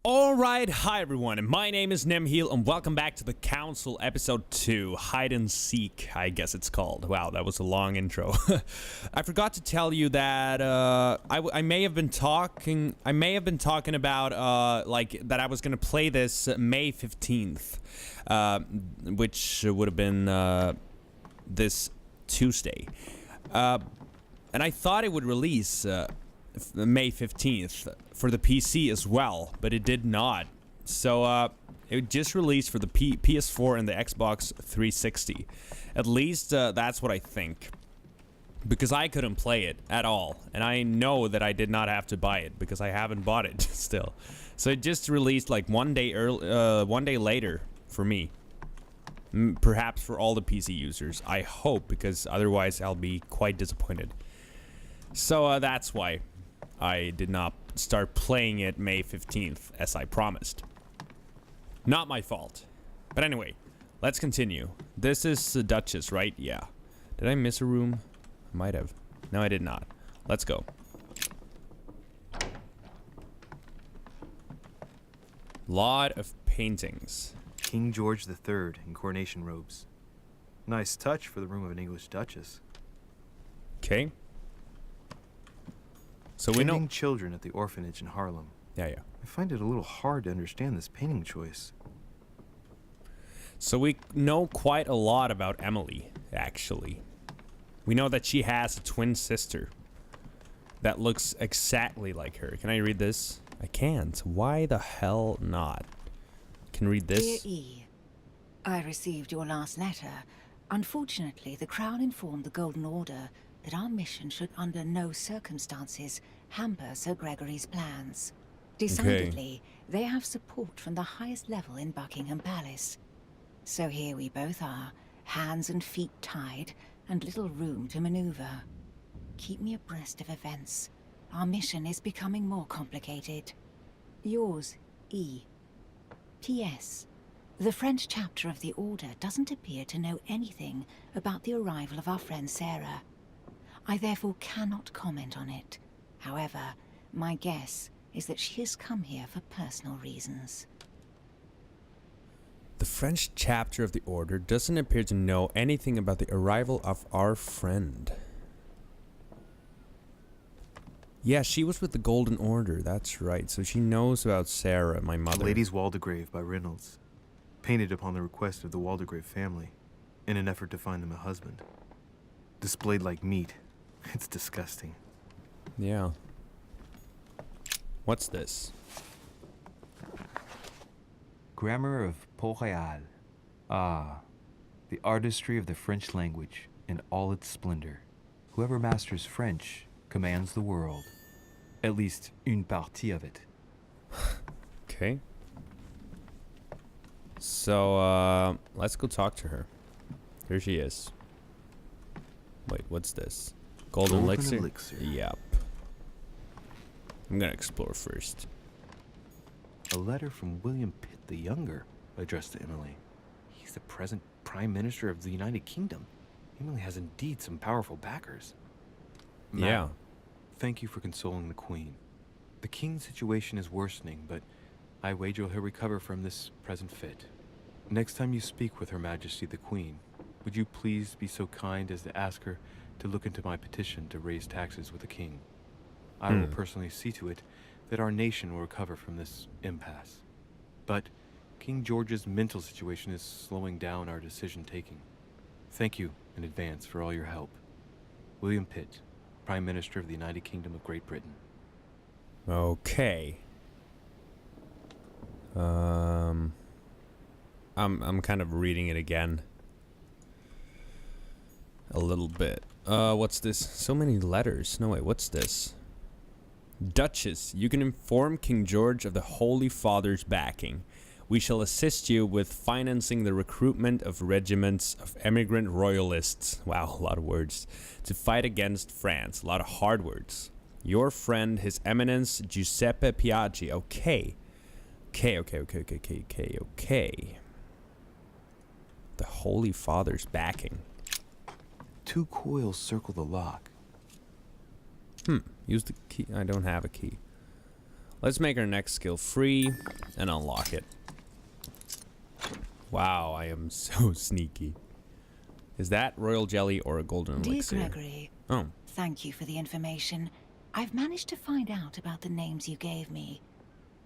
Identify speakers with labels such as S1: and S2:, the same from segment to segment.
S1: Alright, hi everyone, and my name is Nimheal, and welcome back to the Council Episode 2, Hide and Seek, I guess it's called. Wow, that was a long intro. I forgot to tell you that, I may have been talking about, like, that I was gonna play this May 15th, which would have been, this Tuesday. And I thought it would release, May 15th for the PC as well, but it did not. So it just released for the PS4 and the Xbox 360. At least that's what I think, because I couldn't play it at all, and I know that I did not have to buy it because I haven't bought it still. So it just released like one day later for me. Perhaps for all the PC users, I hope, because otherwise I'll be quite disappointed. So that's why I did not start playing it May 15th, as I promised. Not my fault. But anyway, let's continue. This is the Duchess, right? Yeah. Did I miss a room? I might have. No, I did not. Let's go. Lot of paintings.
S2: King George III in coronation robes. Nice touch for the room of an English Duchess.
S1: Okay. So we know
S2: children at the orphanage in Harlem.
S1: Yeah.
S2: I find it a little hard to understand this painting choice.
S1: So we know quite a lot about Emily, actually. We know that she has a twin sister that looks exactly like her. Can I read this? I can't. Why the hell not? Can read this?
S3: Dear E, I received your last letter. Unfortunately, the Crown informed the Golden Order that our mission should under no circumstances hamper Sir Gregory's plans. Decidedly, they have support from the highest level in Buckingham Palace. So here we both are, hands and feet tied, and little room to maneuver. Keep me abreast of events. Our mission is becoming more complicated. Yours, E. P.S. The French chapter of the Order doesn't appear to know anything about the arrival of our friend Sarah. I therefore cannot comment on it. However, my guess is that she has come here for personal reasons.
S1: The French chapter of the Order doesn't appear to know anything about the arrival of our friend. Yeah, she was with the Golden Order, that's right. So she knows about Sarah, my mother.
S2: Lady's Waldegrave by Reynolds. Painted upon the request of the Waldegrave family, in an effort to find them a husband. Displayed like meat. It's disgusting.
S1: Yeah. What's this?
S4: Grammar of Port-Royal. Ah, the artistry of the French language in all its splendor. Whoever masters French commands the world. At least une partie of it.
S1: Okay. So, let's go talk to her. Here she is. Wait, what's this? Golden elixir? Yep. I'm gonna explore first.
S2: A letter from William Pitt the Younger, addressed to Emily. He's the present Prime Minister of the United Kingdom. Emily has indeed some powerful backers.
S1: Yeah.
S2: Thank you for consoling the Queen. The King's situation is worsening, but I wager he'll recover from this present fit. Next time you speak with Her Majesty the Queen, would you please be so kind as to ask her to look into my petition to raise taxes with the King? I will personally see to it that our nation will recover from this impasse. But King George's mental situation is slowing down our decision-taking. Thank you in advance for all your help. William Pitt, Prime Minister of the United Kingdom of Great Britain.
S1: Okay. I'm kind of reading it again. A little bit. What's this? So many letters. No, wait, what's this? Duchess, you can inform King George of the Holy Father's backing. We shall assist you with financing the recruitment of regiments of emigrant royalists. Wow, a lot of words. To fight against France. A lot of hard words. Your friend, His Eminence Giuseppe Piaggi. Okay. Okay. The Holy Father's backing.
S2: 2 coils circle the lock.
S1: Use the key. I don't have a key. Let's make our next skill free and unlock it. Wow, I am so sneaky. Is that royal jelly or a golden
S3: Dear
S1: elixir?
S3: Gregory,
S1: Oh,
S3: thank you for the information. I've managed to find out about the names you gave me.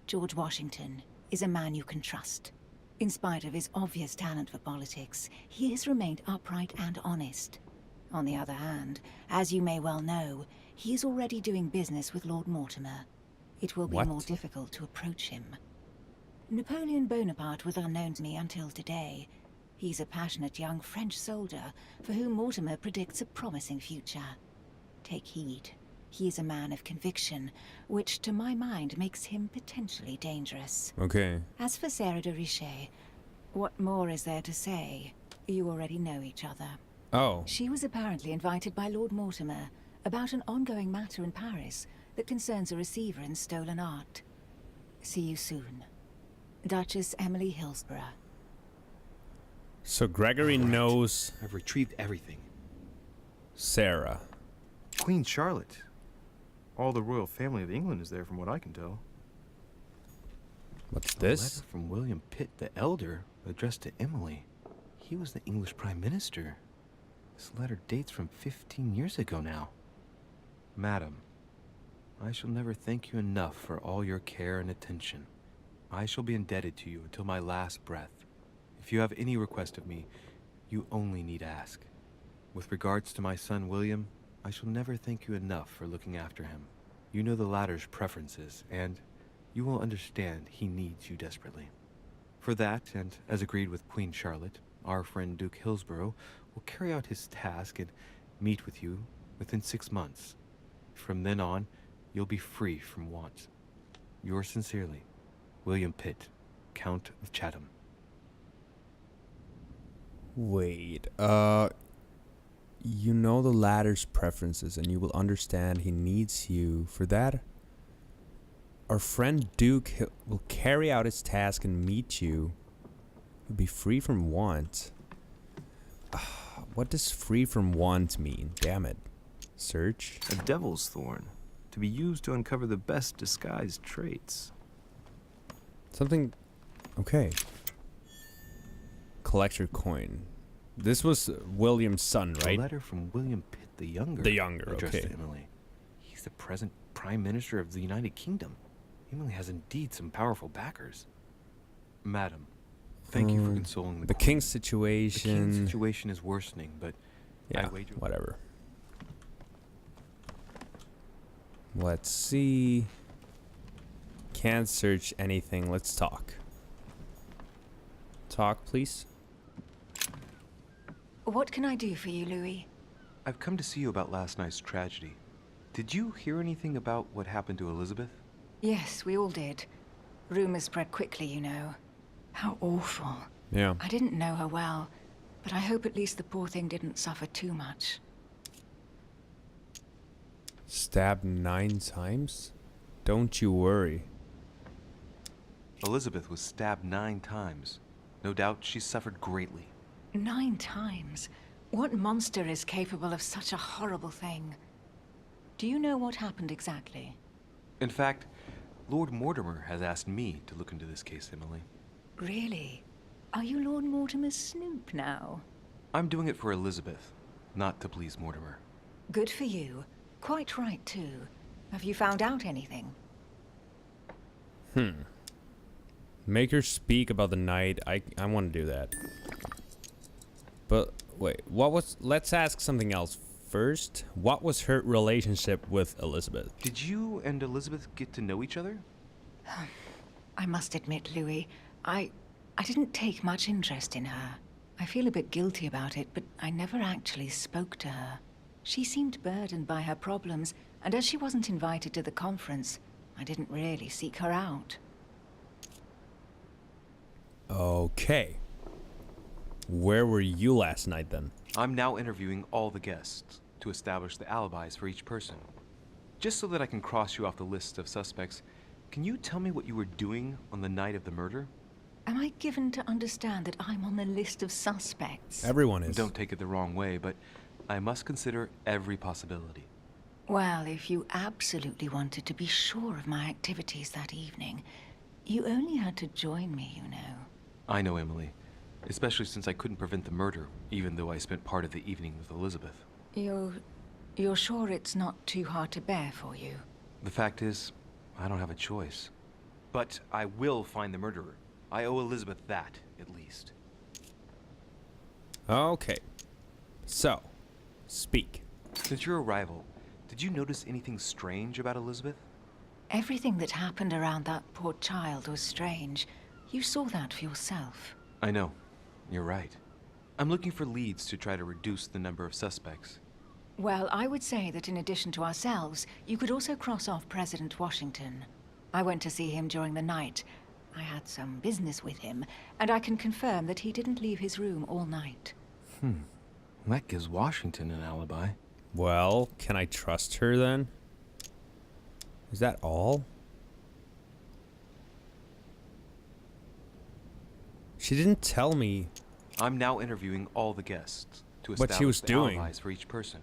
S3: George Washington is a man you can trust. In spite of his obvious talent for politics, he has remained upright and honest. On the other hand, as you may well know, he is already doing business with Lord Mortimer. It will be
S1: What?
S3: more difficult to approach him. Napoleon Bonaparte was unknown to me until today. He's a passionate young French soldier for whom Mortimer predicts a promising future. Take heed. He is a man of conviction, which to my mind makes him potentially dangerous.
S1: okay.
S3: As for Sarah de Richet, what more is there to say? You already know each other.
S1: Oh,
S3: She was apparently invited by Lord Mortimer about an ongoing matter in Paris that concerns a receiver in stolen art. See you soon. Duchess Emily Hillsborough.
S1: so Gregory
S2: Right.
S1: knows
S2: I've retrieved everything.
S1: Sarah.
S2: Queen Charlotte. All the royal family of England is there from what I can tell.
S1: What's
S2: A
S1: this?
S2: letter from William Pitt the Elder, addressed to Emily. He was the English Prime Minister. This letter dates from 15 years ago now. Madam, I shall never thank you enough for all your care and attention. I shall be indebted to you until my last breath. If you have any request of me, you only need ask. With regards to my son William, I shall never thank you enough for looking after him. You know the latter's preferences, and you will understand he needs you desperately. For that, and as agreed with Queen Charlotte, our friend Duke Hillsborough will carry out his task and meet with you within 6 months. From then on, you'll be free from want. Yours sincerely, William Pitt, Count of Chatham.
S1: Wait, you know the latter's preferences and you will understand he needs you. For that, our friend Duke will carry out his task and meet you. You'll be free from want. What does free from want mean? Damn it. Search.
S5: A devil's thorn, to be used to uncover the best disguised traits.
S1: Something. Okay. Collector coin. This was William's son,
S2: A
S1: right?
S2: letter from William Pitt the Younger.
S1: The Younger,
S2: addressed
S1: okay.
S2: to Emily. He's the present Prime Minister of the United Kingdom. Emily has indeed some powerful backers. Madam, thank you for consoling the
S1: The
S2: Queen.
S1: king's
S2: The
S1: situation.
S2: king's situation is worsening, but
S1: Yeah,
S2: I wager
S1: whatever. Let's see. Can't search anything. Let's talk. Talk, please.
S3: What can I do for you, Louis?
S2: I've come to see you about last night's tragedy. Did you hear anything about what happened to Elizabeth?
S3: Yes, we all did. Rumors spread quickly, you know. How awful.
S1: Yeah.
S3: I didn't know her well, but I hope at least the poor thing didn't suffer too much.
S1: Stabbed 9 times? Don't you worry.
S2: Elizabeth was stabbed 9 times. No doubt she suffered greatly.
S3: 9 times? What monster is capable of such a horrible thing? Do you know what happened exactly?
S2: In fact, Lord Mortimer has asked me to look into this case, Emily.
S3: Really? Are you Lord Mortimer's snoop now?
S2: I'm doing it for Elizabeth, not to please Mortimer.
S3: Good for you. Quite right, too. Have you found out anything?
S1: Make her speak about the night. I want to do that. But wait, let's ask something else first. What was her relationship with Elizabeth?
S2: Did you and Elizabeth get to know each other?
S3: I must admit, Louis, I didn't take much interest in her. I feel a bit guilty about it, but I never actually spoke to her. She seemed burdened by her problems, and as she wasn't invited to the conference, I didn't really seek her out.
S1: Okay. Where were you last night then?
S2: I'm now interviewing all the guests to establish the alibis for each person. Just so that I can cross you off the list of suspects, can you tell me what you were doing on the night of the murder?
S3: Am I given to understand that I'm on the list of suspects?
S1: Everyone is.
S2: Don't take it the wrong way, but I must consider every possibility.
S3: Well, if you absolutely wanted to be sure of my activities that evening, you only had to join me, you know.
S2: I know, Emily. Especially since I couldn't prevent the murder, even though I spent part of the evening with Elizabeth.
S3: You're sure it's not too hard to bear for you?
S2: The fact is, I don't have a choice. But I will find the murderer. I owe Elizabeth that, at least.
S1: Okay. So, speak.
S2: Since your arrival, did you notice anything strange about Elizabeth?
S3: Everything that happened around that poor child was strange. You saw that for yourself.
S2: I know. You're right. I'm looking for leads to try to reduce the number of suspects.
S3: Well, I would say that in addition to ourselves, you could also cross off President Washington. I went to see him during the night. I had some business with him, and I can confirm that he didn't leave his room all night.
S2: That gives Washington an alibi.
S1: Well, can I trust her then? Is that all? She didn't tell me
S2: I'm now interviewing all the guests to
S1: what
S2: establish
S1: she was
S2: the
S1: doing.
S2: alibis for each person.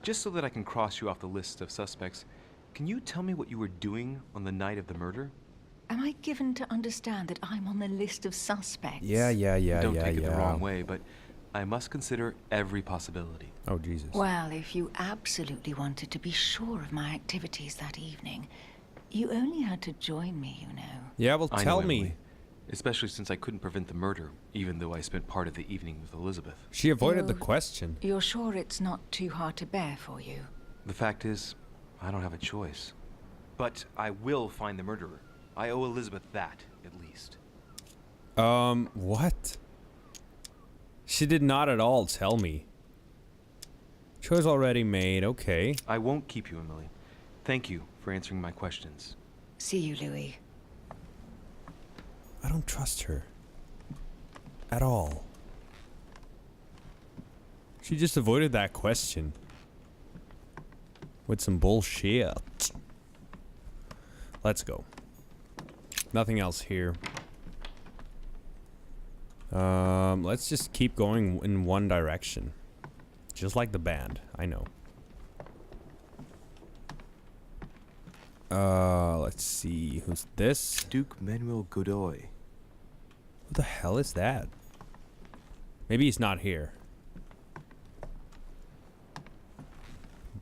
S2: Just so that I can cross you off the list of suspects, can you tell me what you were doing on the night of the murder?
S3: Am I given to understand that I'm on the list of suspects?
S1: Yeah.
S2: Don't take it the wrong way, but I must consider every possibility.
S1: Oh, Jesus.
S3: Well, if you absolutely wanted to be sure of my activities that evening, you only had to join me, you know.
S1: Yeah, well,
S2: I
S1: tell
S2: know,
S1: me.
S2: Emily. Especially since I couldn't prevent the murder, even though I spent part of the evening with Elizabeth.
S1: She avoided the
S3: You-
S1: question.
S3: You're sure it's not too hard to bear for you?
S2: The fact is, I don't have a choice. But I will find the murderer. I owe Elizabeth that, at least.
S1: What? She did not at all tell me. Choice already made, okay.
S2: I won't keep you, Emily. Thank you for answering my questions.
S3: See you, Louis.
S1: I don't trust her. At all. She just avoided that question. With some bullshit. Let's go. Nothing else here. Let's just keep going in one direction. Just like the band, I know. Let's see. Who's this?
S2: Duke Manuel Godoy.
S1: Who the hell is that? Maybe he's not here.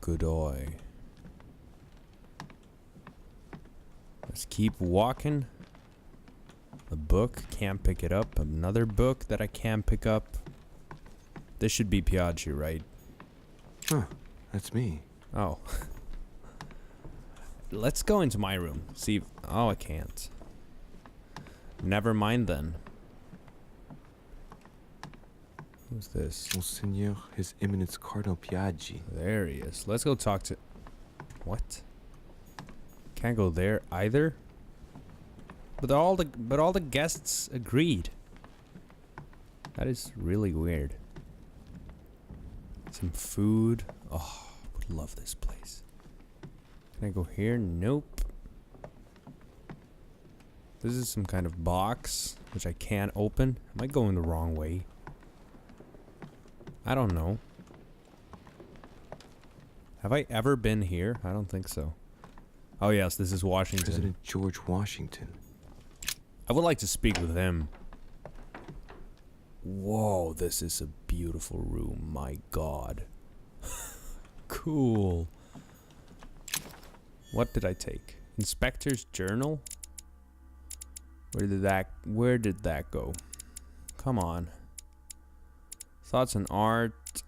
S1: Godoy. Let's keep walking. A book, can't pick it up. Another book that I can't pick up. This should be Piaggi, right?
S2: Huh, that's me.
S1: Oh. Let's go into my room. See if... Oh, I can't. Never mind then. Who's this?
S2: Monseigneur, His Eminence Cardinal Piaggi.
S1: There he is. Let's go talk to... What? Can't go there either? But all the guests agreed. That is really weird. Some food. Oh, would love this place. Can I go here? Nope. This is some kind of box which I can't open. Am I going the wrong way? I don't know. Have I ever been here? I don't think so. Oh yes, this is Washington.
S2: President George Washington.
S1: I would like to speak with him. Whoa, this is a beautiful room. My God. Cool. What did I take? Inspector's journal? Where did that go? Come on. Thoughts on art.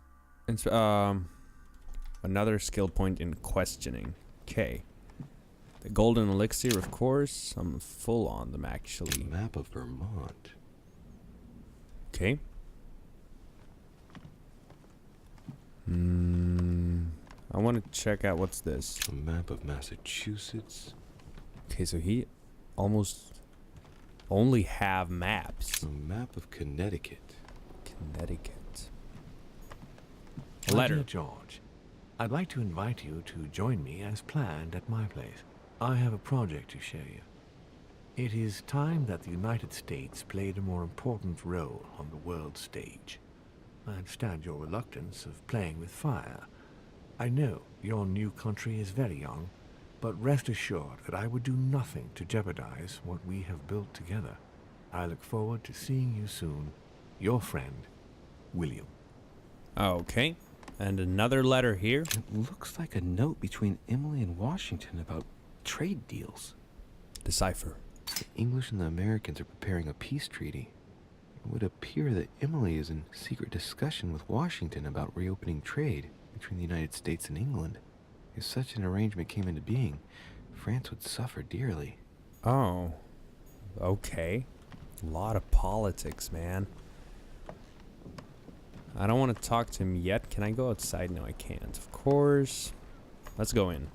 S1: Another skill point in questioning. Okay. The golden elixir, of course. I'm full on them, actually.
S2: Map of Vermont.
S1: Okay. I want to check out what's this.
S2: A map of Massachusetts.
S1: Okay, so he almost only have maps.
S2: A map of Connecticut.
S1: Connecticut.
S6: My
S1: Letter.
S6: dear George, I'd like to invite you to join me as planned at my place. I have a project to show you. It is time that the United States played a more important role on the world stage. I understand your reluctance of playing with fire, I know your new country is very young, but rest assured that I would do nothing to jeopardize what we have built together. I look forward to seeing you soon. Your friend, William.
S1: Okay. And another letter here.
S2: It looks like a note between Emily and Washington about trade deals.
S1: Decipher.
S2: The English and the Americans are preparing a peace treaty. It would appear that Emily is in secret discussion with Washington about reopening trade between the United States and England. If such an arrangement came into being, France would suffer dearly.
S1: Oh. Okay. A lot of politics, man. I don't want to talk to him yet. Can I go outside? No, I can't. Of course. Let's go in.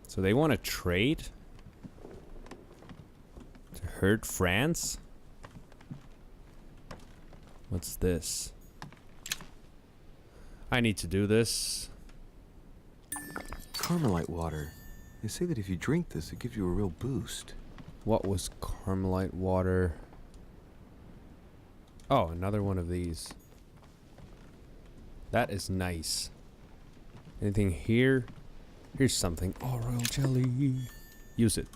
S1: So they want to trade? To hurt France? What's this? I need to do this.
S2: Carmelite water. They say that if you drink this, it gives you a real boost.
S1: What was Carmelite water? Oh, another one of these. That is nice. Anything here? Here's something. Oh, royal jelly. Use it.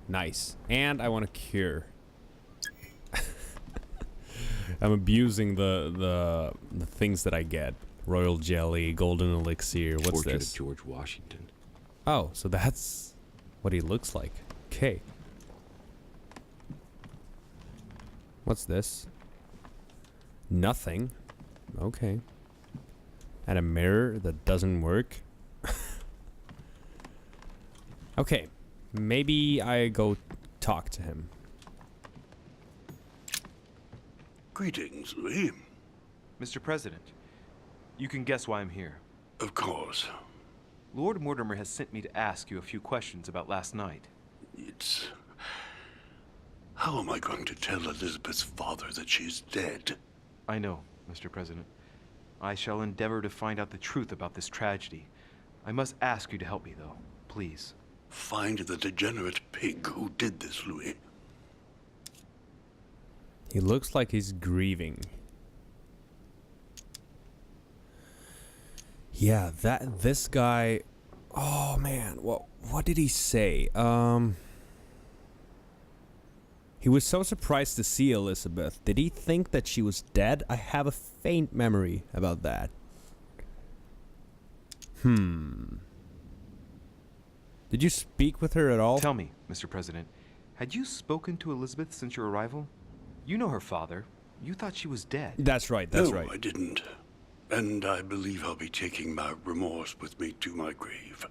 S1: Nice. And I want a cure. I'm abusing the things that I get. Royal jelly, golden elixir. What's
S2: Portrait
S1: this?
S2: of George Washington.
S1: Oh, so that's what he looks like. Okay. What's this? Nothing. Okay. And a mirror that doesn't work. Okay. Maybe I go talk to him.
S7: Greetings, Louis.
S2: Mr. President, you can guess why I'm here.
S7: Of course.
S2: Lord Mortimer has sent me to ask you a few questions about last night.
S7: It's... How am I going to tell Elizabeth's father that she's dead?
S2: I know, Mr. President. I shall endeavor to find out the truth about this tragedy. I must ask you to help me, though. Please.
S7: Find the degenerate pig who did this, Louis.
S1: He looks like he's grieving. Yeah, this guy. Oh man, what did he say? He was so surprised to see Elizabeth. Did he think that she was dead? I have a faint memory about that. Did you speak with her at all?
S2: Tell me, Mr. President, had you spoken to Elizabeth since your arrival? You know her father. You thought she was dead.
S1: That's right, that's
S7: No,
S1: right.
S7: I didn't. And I believe I'll be taking my remorse with me to my grave.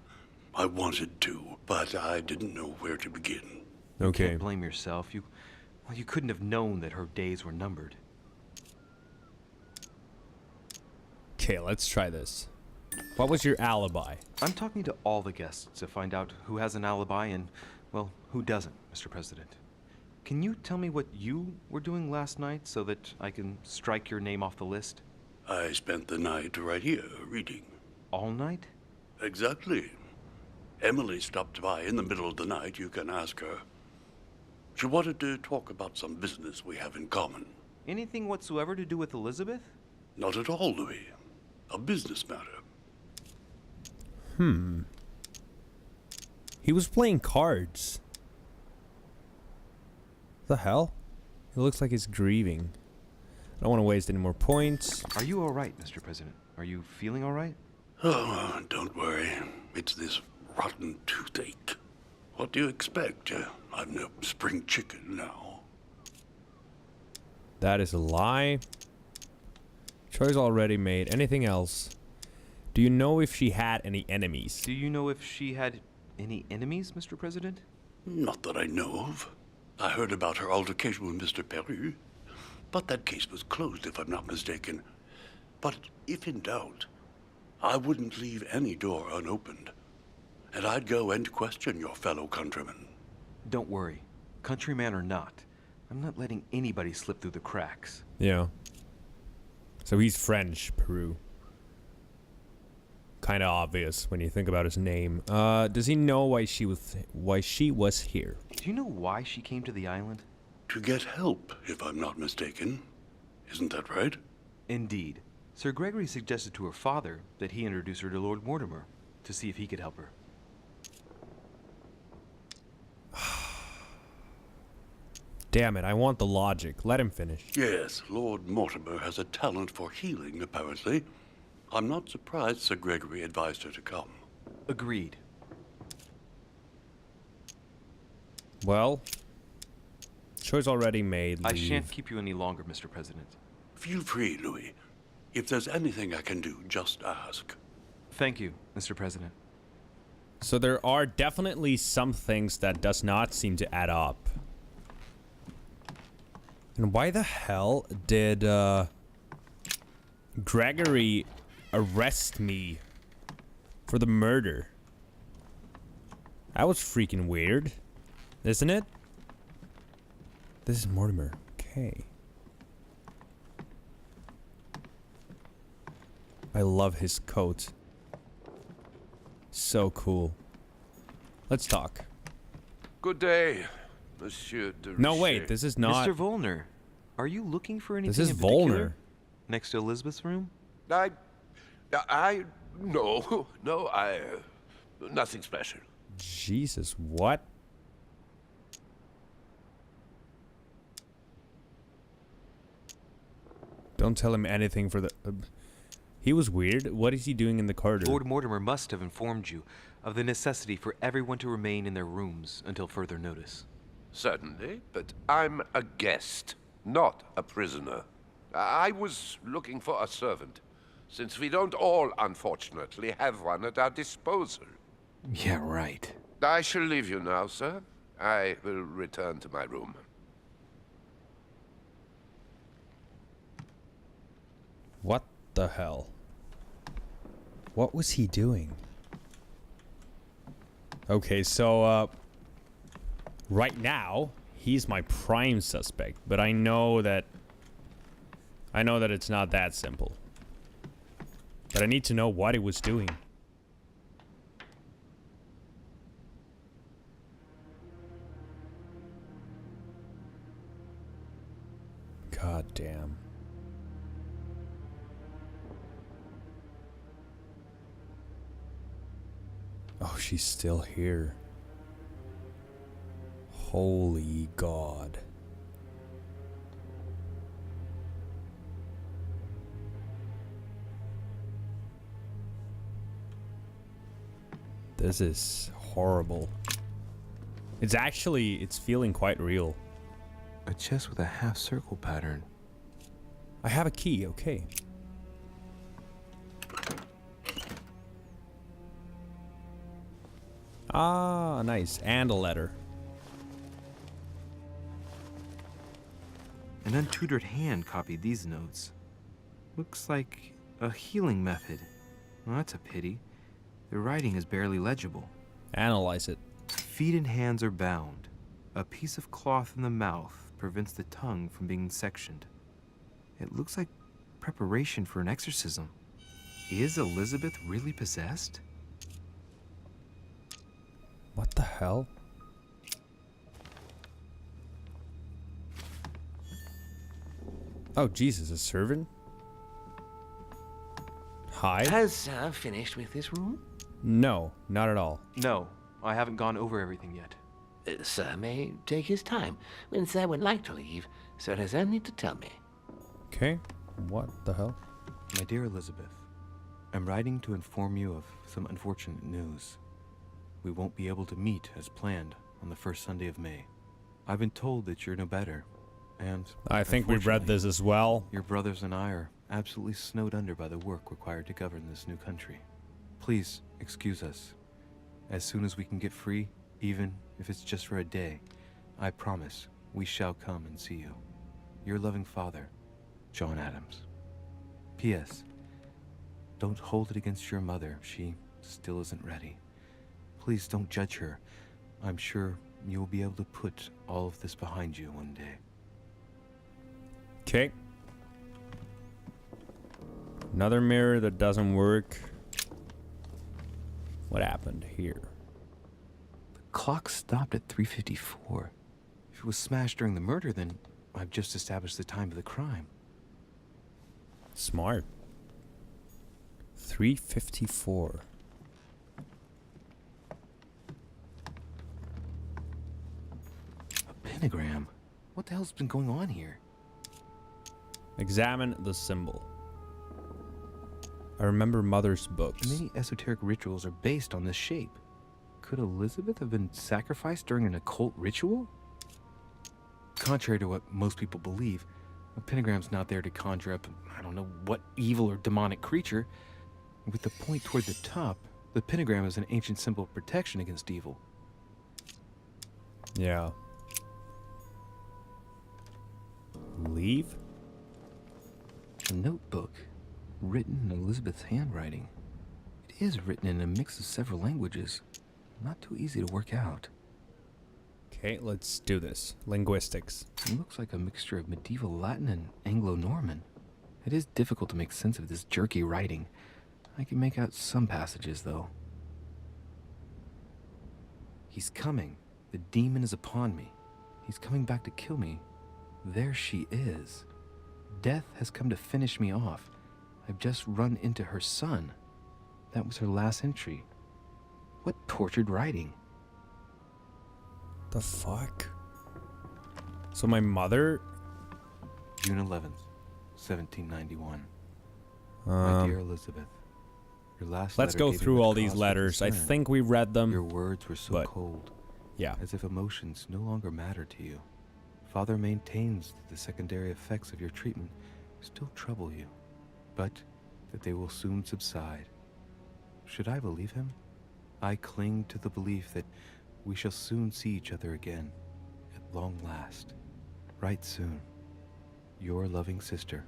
S7: I wanted to, but I didn't know where to begin.
S2: You
S1: Okay.
S2: can't blame yourself. You couldn't have known that her days were numbered.
S1: Okay, let's try this. What was your alibi?
S2: I'm talking to all the guests to find out who has an alibi and, well, who doesn't, Mr. President. Can you tell me what you were doing last night so that I can strike your name off the list?
S7: I spent the night right here, reading.
S2: All night?
S7: Exactly. Emily stopped by in the middle of the night, you can ask her. She wanted to talk about some business we have in common.
S2: Anything whatsoever to do with Elizabeth?
S7: Not at all, Louis. A business matter.
S1: He was playing cards. The hell? He looks like he's grieving. I don't want to waste any more points.
S2: Are you all right, Mr. President? Are you feeling all right?
S7: Oh, don't worry. It's this rotten toothache. What do you expect? I'm no spring chicken now.
S1: That is a lie. Choice already made. Anything else? Do you know if she had any enemies?
S2: Do you know if she had any enemies, Mr. President?
S7: Not that I know of. I heard about her altercation with Mr. Perry, but that case was closed, if I'm not mistaken. But if in doubt, I wouldn't leave any door unopened, and I'd go and question your fellow countrymen.
S2: Don't worry. Countryman or not, I'm not letting anybody slip through the cracks.
S1: Yeah. So he's French, Peru. Kind of obvious when you think about his name. Does he know why she was here?
S2: Do you know why she came to the island?
S7: To get help, if I'm not mistaken. Isn't that right?
S2: Indeed. Sir Gregory suggested to her father that he introduce her to Lord Mortimer to see if he could help her.
S1: Damn it, I want the logic. Let him finish.
S7: Yes, Lord Mortimer has a talent for healing, apparently. I'm not surprised Sir Gregory advised her to come.
S2: Agreed.
S1: Well, choice already made.
S2: I
S1: Leave.
S2: shan't keep you any longer, Mr. President.
S7: Feel free, Louis. If there's anything I can do, just ask.
S2: Thank you, Mr. President.
S1: So there are definitely some things that does not seem to add up. And why the hell did Gregory arrest me for the murder? That was freaking weird, isn't it? This is Mortimer. Okay. I love his coat. So cool. Let's talk.
S8: Good day, Monsieur de Richet.
S1: No, wait, this is not.
S2: Mr. Volner, are you looking for anything
S1: This is
S2: in particular?
S1: Volner.
S2: Next to Elizabeth's room?
S8: No, nothing special.
S1: Jesus, what? Don't tell him anything for the... he was weird. What is he doing in the corridor?
S2: Lord Mortimer must have informed you of the necessity for everyone to remain in their rooms until further notice.
S8: Certainly, but I'm a guest, not a prisoner. I was looking for a servant, since we don't all, unfortunately, have one at our disposal.
S2: Yeah, right.
S8: I shall leave you now, sir. I will return to my room.
S1: What the hell? What was he doing? Okay, so, right now, he's my prime suspect, but I know that it's not that simple. But I need to know what he was doing. God damn. Oh, she's still here. Holy God. This is horrible. It's feeling quite real.
S2: A chest with a half-circle pattern.
S1: I have a key, okay. Ah, nice. And a letter.
S2: An untutored hand copied these notes. Looks like a healing method. Well, that's a pity. The writing is barely legible.
S1: Analyze it.
S2: Feet and hands are bound. A piece of cloth in the mouth prevents the tongue from being sectioned. It looks like preparation for an exorcism. Is Elizabeth really possessed?
S1: What the hell? Oh, Jesus, a servant? Hi?
S9: Has Sir finished with this room?
S1: No, not at all.
S2: No, I haven't gone over everything yet.
S9: Sir may take his time. When Sir would like to leave, Sir has only to tell me.
S1: Okay, what the hell?
S2: My dear Elizabeth, I'm writing to inform you of some unfortunate news. We won't be able to meet as planned on the first Sunday of May. I've been told that you're no better, and
S1: I think we've read this as well.
S2: your brothers and I are absolutely snowed under by the work required to govern this new country. Please excuse us. As soon as we can get free, even if it's just for a day, I promise we shall come and see you. Your loving father, John Adams. P.S. Don't hold it against your mother. She still isn't ready. Please don't judge her. I'm sure you'll be able to put all of this behind you one day.
S1: Okay. Another mirror that doesn't work. What happened here?
S2: The clock stopped at 3:54. If it was smashed during the murder, then I've just established the time of the crime.
S1: Smart. 354.
S2: A pentagram? What the hell's been going on here?
S1: Examine the symbol. I remember Mother's books.
S2: Many esoteric rituals are based on this shape. Could Elizabeth have been sacrificed during an occult ritual? Contrary to what most people believe, a pentagram's not there to conjure up, I don't know what evil or demonic creature. With the point toward the top, the pentagram is an ancient symbol of protection against evil.
S1: Yeah. Leave?
S2: A notebook, written in Elizabeth's handwriting. It is written in a mix of several languages. Not too easy to work out.
S1: Okay, let's do this. Linguistics.
S2: It looks like a mixture of medieval Latin and Anglo-Norman. It is difficult to make sense of this jerky writing. I can make out some passages, though. He's coming. The demon is upon me. He's coming back to kill me. There she is. Death has come to finish me off. I've just run into her son. That was her last entry. What tortured writing.
S1: The fuck? So my mother?
S2: June 11th, 1791. My dear Elizabeth, your last
S1: Let's
S2: letter
S1: go
S2: gave me
S1: through
S2: much
S1: all
S2: cause
S1: these
S2: for
S1: letters. I
S2: concern.
S1: think we read them.
S2: Your words were so
S1: but-
S2: cold,
S1: Yeah.
S2: as if emotions no longer matter to you. Father maintains that the secondary effects of your treatment still trouble you, but that they will soon subside. Should I believe him? I cling to the belief that we shall soon see each other again, at long last. Right soon. Your loving sister,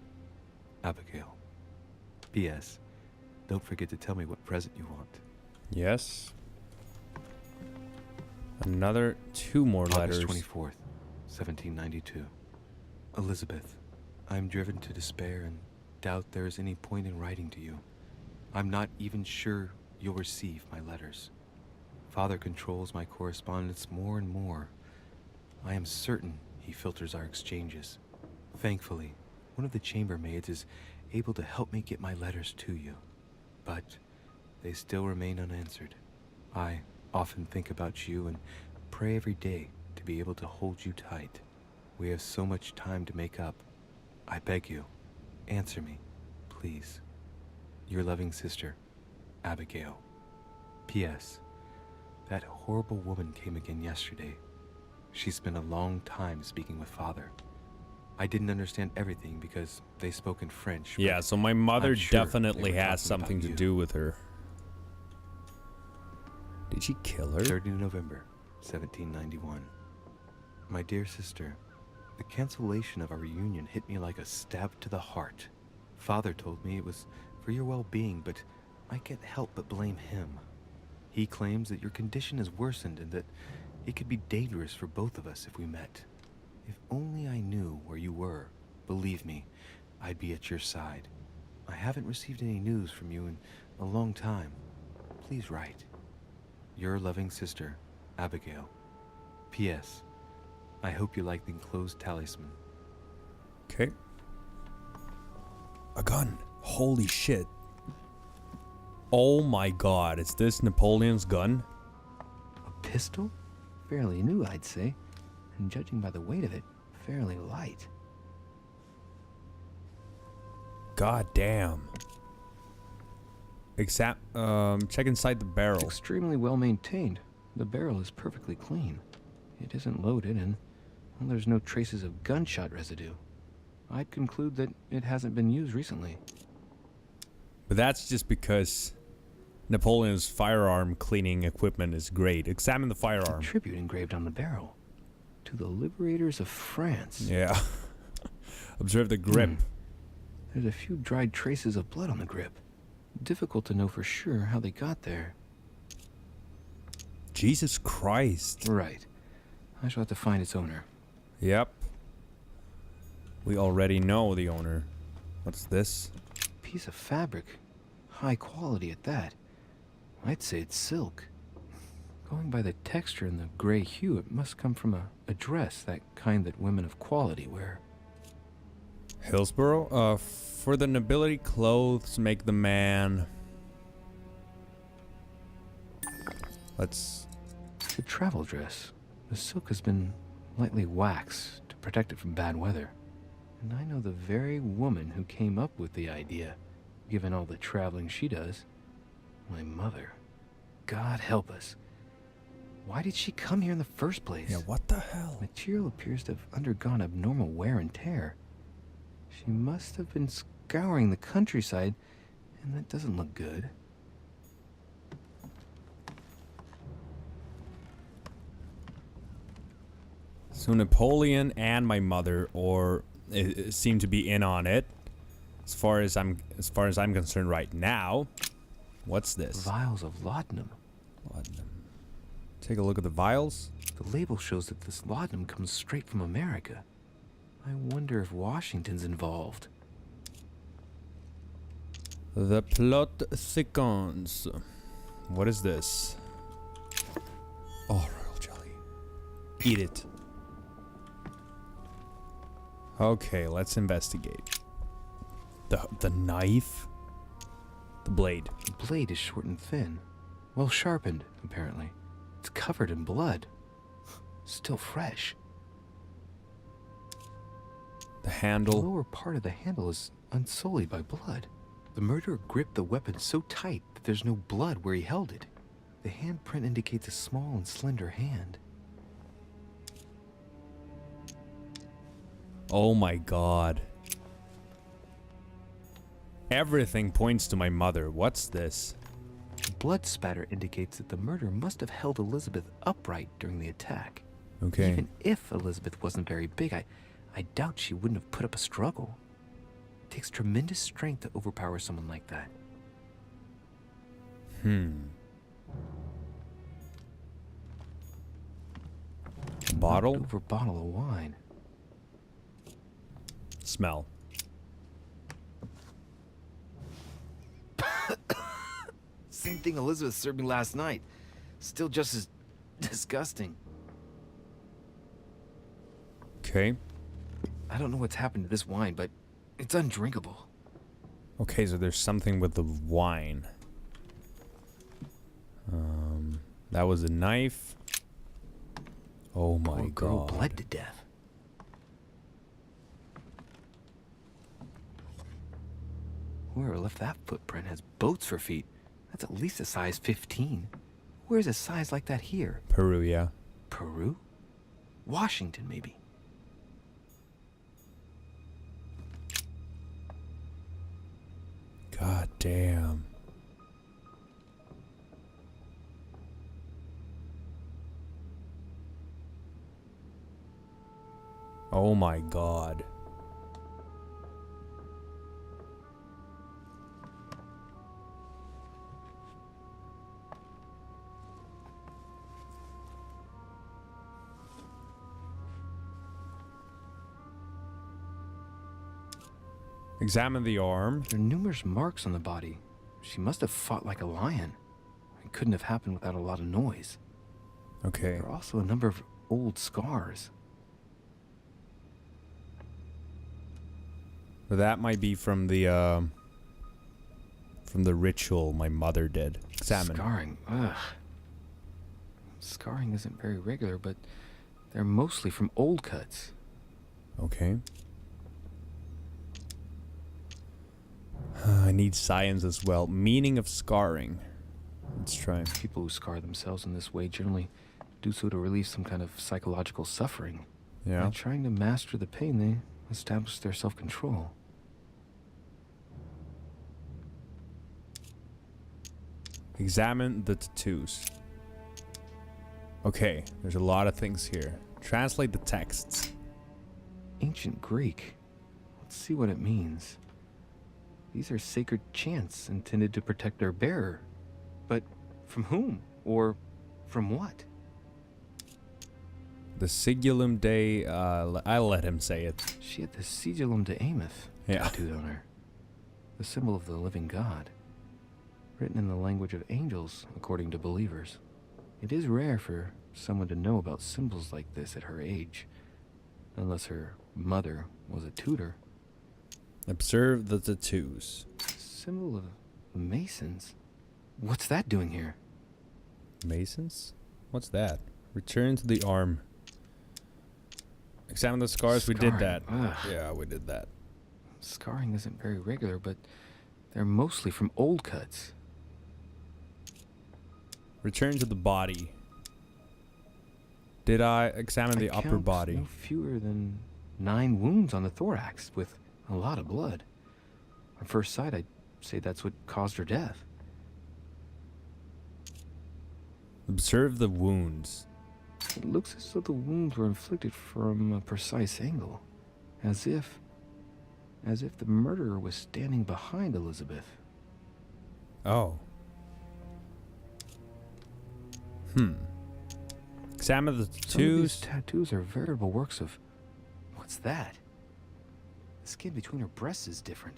S2: Abigail. P.S. Don't forget to tell me what present you want.
S1: Yes. Another 2 more letters.
S2: August 24th, 1792. Elizabeth, I am driven to despair and doubt there is any point in writing to you. I'm not even sure you'll receive my letters. Father controls my correspondence more and more. I am certain he filters our exchanges. Thankfully, one of the chambermaids is able to help me get my letters to you. But they still remain unanswered. I often think about you and pray every day to be able to hold you tight. We have so much time to make up. I beg you, answer me, please. Your loving sister, Abigail. P.S. That horrible woman came again yesterday. She spent a long time speaking with Father. I didn't understand everything because they spoke in French. but
S1: Yeah, so my mother
S2: I'm sure
S1: definitely
S2: they were
S1: has
S2: talking
S1: something
S2: about
S1: to
S2: you.
S1: do with her. Did she kill her?
S2: 30 November, 1791. My dear sister, the cancellation of our reunion hit me like a stab to the heart. Father told me it was for your well-being, but I can't help but blame him. He claims that your condition has worsened and that it could be dangerous for both of us if we met. If only I knew where you were, believe me, I'd be at your side. I haven't received any news from you in a long time. Please write. Your loving sister, Abigail. P.S. I hope you like the enclosed talisman.
S1: Okay. A gun. Holy shit. Oh my god, is this Napoleon's gun?
S2: A pistol? Fairly new, I'd say. And judging by the weight of it, fairly light.
S1: God damn. Check inside the barrel.
S2: Extremely well maintained. The barrel is perfectly clean. It isn't loaded and well, there's no traces of gunshot residue. I'd conclude that it hasn't been used recently.
S1: But that's just because Napoleon's firearm cleaning equipment is great. Examine the firearm.
S2: Tribute engraved on the barrel. To the liberators of France.
S1: Yeah. Observe the grip.
S2: There's a few dried traces of blood on the grip. Difficult to know for sure how they got there.
S1: Jesus Christ.
S2: Right. I shall have to find its owner.
S1: Yep. We already know the owner. What's this?
S2: Piece of fabric. High quality at that. I'd say it's silk. Going by the texture and the gray hue, it must come from a dress, that kind that women of quality wear.
S1: Hillsborough? For the nobility, clothes make the man. Let's...
S2: It's a travel dress. The silk has been lightly waxed to protect it from bad weather. And I know the very woman who came up with the idea, given all the traveling she does. My mother. God help us. Why did she come here in the first place?
S1: Yeah, what the hell?
S2: Material appears to have undergone abnormal wear and tear. She must have been scouring the countryside, and that doesn't look good.
S1: So Napoleon and my mother, seem to be in on it. As far as I'm concerned right now. What's this?
S2: Vials of laudanum.
S1: Laudanum. Take a look at the vials.
S2: The label shows that this laudanum comes straight from America. I wonder if Washington's involved.
S1: The plot thickens. What is this? Oh, royal jelly. Eat it. Okay, let's investigate. The knife? The blade.
S2: The blade is short and thin. Well sharpened, apparently. It's covered in blood. Still fresh.
S1: The handle.
S2: The lower part of the handle is unsullied by blood. The murderer gripped the weapon so tight that there's no blood where he held it. The handprint indicates a small and slender hand.
S1: Oh my god. Everything points to my mother. What's this?
S2: The blood spatter indicates that the murderer must have held Elizabeth upright during the attack.
S1: Okay.
S2: Even if Elizabeth wasn't very big, I doubt she wouldn't have put up a struggle. It takes tremendous strength to overpower someone like that.
S1: Bottle?
S2: Knocked over bottle of wine.
S1: Smell.
S2: Same thing Elizabeth served me last night. Still just as disgusting.
S1: Okay.
S2: I don't know what's happened to this wine, but it's undrinkable.
S1: Okay, so there's something with the wine. That was a knife. Oh my
S2: Poor girl
S1: god.
S2: bled to death. Whoever left that footprint has boats for feet. That's at least a size 15. Where's a size like that here?
S1: Peru, yeah.
S2: Peru? Washington, maybe.
S1: God damn. Oh my god. Examine the arm.
S2: There are numerous marks on the body. She must have fought like a lion. It couldn't have happened without a lot of noise.
S1: Okay.
S2: There are also a number of old scars.
S1: That might be from the ritual my mother did. Examine.
S2: Scarring. Ugh. Scarring isn't very regular, but they're mostly from old cuts.
S1: Okay. I need science as well. Meaning of scarring. Let's try.
S2: People who scar themselves in this way generally do so to relieve some kind of psychological suffering.
S1: Yeah.
S2: By trying to master the pain, they establish their self-control.
S1: Examine the tattoos. Okay, there's a lot of things here. Translate the texts.
S2: Ancient Greek. Let's see what it means. These are sacred chants intended to protect their bearer. But from whom? Or from what?
S1: The Sigillum Dei, I'll let him say it.
S2: She had the Sigillum de Ameth tattooed on her. The symbol of the living God. Written in the language of angels, according to believers. It is rare for someone to know about symbols like this at her age. Unless her mother was a tutor.
S1: Observe the tattoos.
S2: Symbol of Masons? What's that doing here?
S1: Masons? What's that? Return to the arm. Examine the scars. We did that. Yeah, we did that.
S2: Scarring isn't very regular, but they're mostly from old cuts.
S1: Return to the body. Did I examine the upper body?
S2: No fewer than 9 wounds on the thorax, with a lot of blood. On first sight, I'd say that's what caused her death.
S1: Observe the wounds.
S2: It looks as though the wounds were inflicted from a precise angle, as if the murderer was standing behind Elizabeth.
S1: Oh. Examine the tattoos.
S2: Some of these tattoos are veritable works of... What's that? The skin between her breasts is different.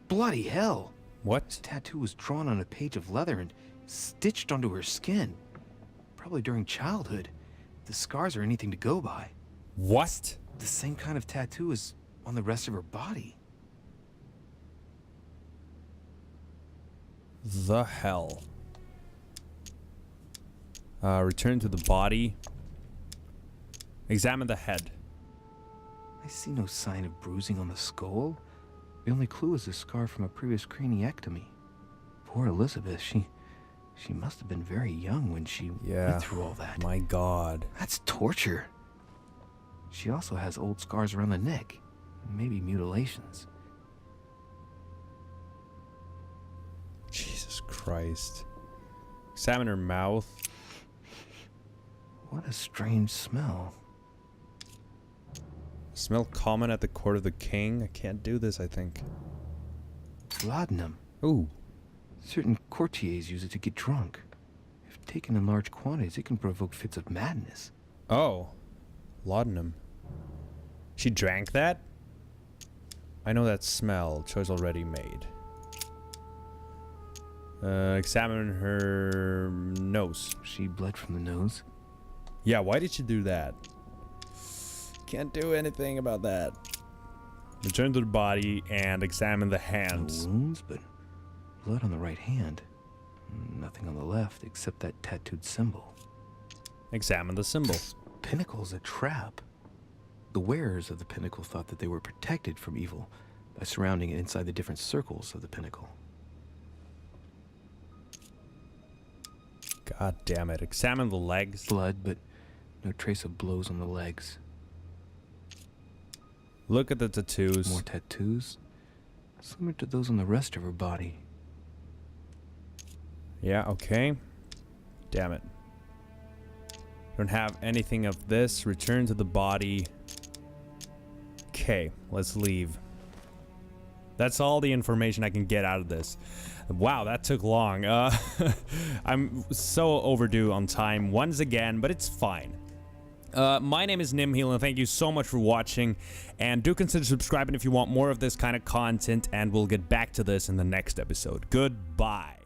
S2: Bloody hell!
S1: What?
S2: This tattoo was drawn on a page of leather and stitched onto her skin. Probably during childhood. If the scars are anything to go by.
S1: What?
S2: The same kind of tattoo as on the rest of her body.
S1: The hell? Return to the body. Examine the head.
S2: I see no sign of bruising on the skull. The only clue is a scar from a previous craniectomy. Poor Elizabeth, she must have been very young when she went through all that.
S1: My God.
S2: That's torture. She also has old scars around the neck. Maybe mutilations.
S1: Jesus Christ. Examine her mouth.
S2: What a strange smell.
S1: Smell common at the court of the king. I can't do this, I think.
S2: Laudanum.
S1: Ooh.
S2: Certain courtiers use it to get drunk. If taken in large quantities, it can provoke fits of madness.
S1: Oh. Laudanum. She drank that? I know that smell. Choice already made. Examine her nose.
S2: She bled from the nose.
S1: Yeah, why did she do that? Can't do anything about that. Return to the body and examine the hands.
S2: No wounds, but blood on the right hand. Nothing on the left except that tattooed symbol.
S1: Examine the symbol.
S2: This pinnacle's a trap. The wearers of the pinnacle thought that they were protected from evil by surrounding it inside the different circles of the pinnacle.
S1: God damn it. Examine the legs.
S2: Blood, but no trace of blows on the legs.
S1: Look at the tattoos.
S2: More tattoos? Similar to those on the rest of her body.
S1: Yeah, okay. Damn it. Don't have anything of this. Return to the body. Okay, let's leave. That's all the information I can get out of this. Wow, that took long. I'm so overdue on time once again, but it's fine. My name is Nimheal, and thank you so much for watching. And do consider subscribing if you want more of this kind of content, and we'll get back to this in the next episode. Goodbye.